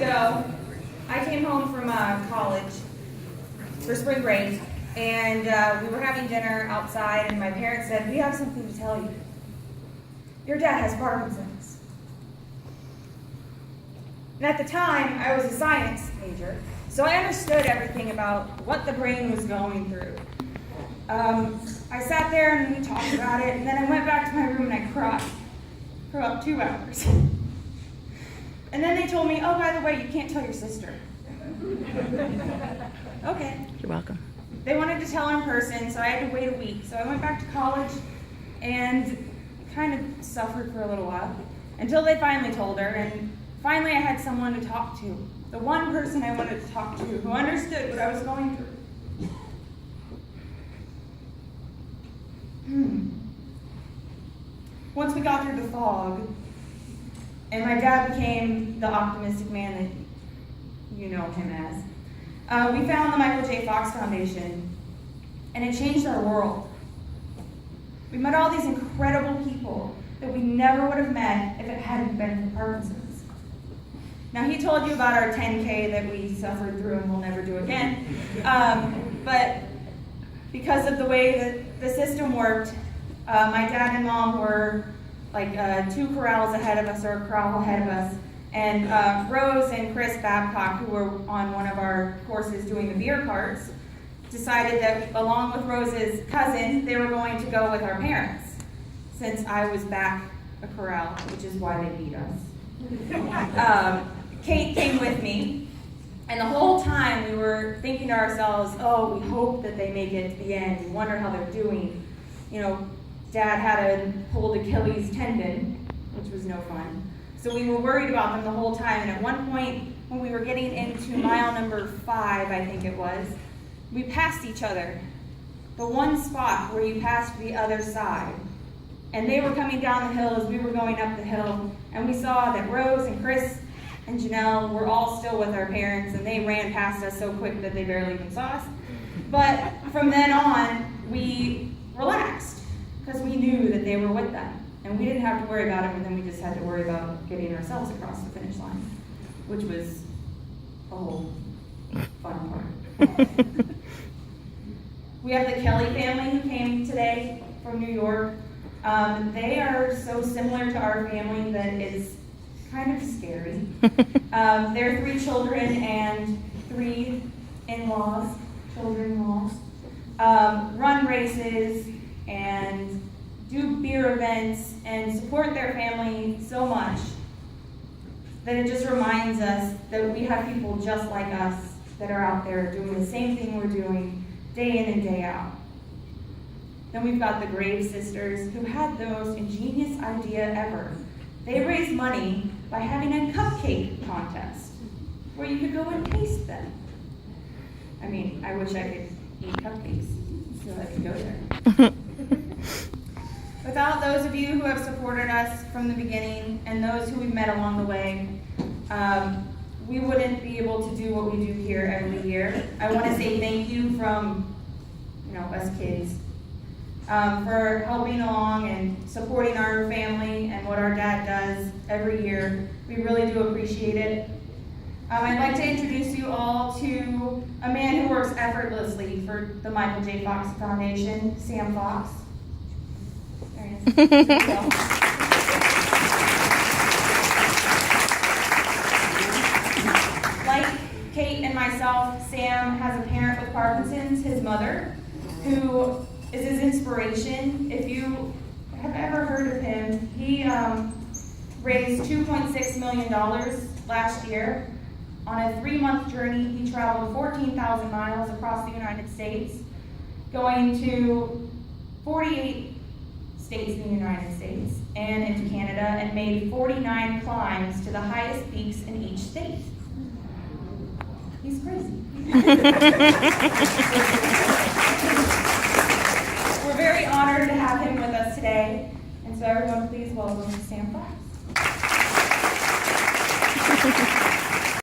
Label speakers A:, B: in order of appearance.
A: ago, I came home from college for spring break, and we were having dinner outside, and my parents said, "We have something to tell you. Your dad has Parkinson's." And at the time, I was a science major, so I understood everything about what the brain was going through. I sat there and we talked about it, and then I went back to my room and I cried for about 2 hours. And then they told me, "Oh, by the way, you can't tell your sister." Okay.
B: You're welcome.
A: They wanted to tell her in person, so I had to wait a week. So I went back to college and kind of suffered for a little while until they finally told her, and finally I had someone to talk to. The one person I wanted to talk to who understood what I was going through. Once we got through the fog, and my dad became the optimistic man that you know him as, we found the Michael J. Fox Foundation, and it changed our world. We met all these incredible people that we never would have met if it hadn't been for Parkinson's. Now, he told you about our 10K that we suffered through and we'll never do again, but because of the way that the system worked, my dad and mom were like 2 corrals ahead of us, or a corral ahead of us, and Rose and Chris Babcock, who were on one of our courses doing the beer carts, decided that along with Rose's cousin, they were going to go with our parents, since I was back a corral, which is why they beat us. Kate came with me, and the whole time we were thinking to ourselves, oh, we hope that they make it to the end, we wonder how they're doing. You know, Dad had a pulled Achilles tendon, which was no fun. So we were worried about them the whole time, and at one point, when we were getting into mile number 5, I think it was, we passed each other. The one spot where you passed the other side. And they were coming down the hill as we were going up the hill, and we saw that Rose and Chris and Janelle were all still with our parents, and they ran past us so quick that they barely even saw us. But from then on, we relaxed, because we knew that they were with them. And we didn't have to worry about it, and then we just had to worry about getting ourselves across the finish line, which was a whole fun part. We have the Kelly family who came today from New York. They are so similar to our family that it's kind of scary. They're 3 children and 3 in-laws, children-in-laws, run races and do beer events and support their family so much that it just reminds us that we have people just like us that are out there doing the same thing we're doing day in and day out. Then we've got the Grave Sisters, who had the most ingenious idea ever. They raised money by having a cupcake contest where you could go and taste them. I mean, I wish I could eat cupcakes so I could go there. Without those of you who have supported us from the beginning and those who we've met along the way, we wouldn't be able to do what we do here every year. I want to say thank you from, us kids, for helping along and supporting our family and what our dad does every year. We really do appreciate it. I'd like to introduce you all to a man who works effortlessly for the Michael J. Fox Foundation, Sam Fox. There he is. There you go. Like Kate and myself, Sam has a parent with Parkinson's, his mother, who is his inspiration. If you have ever heard of him, he raised $2.6 million last year. On a 3-month journey, he traveled 14,000 miles across the United States, going to 48 states in the United States and into Canada, and made 49 climbs to the highest peaks in each state. He's crazy. We're very honored to have him with us today, and so everyone please welcome Sam Fox.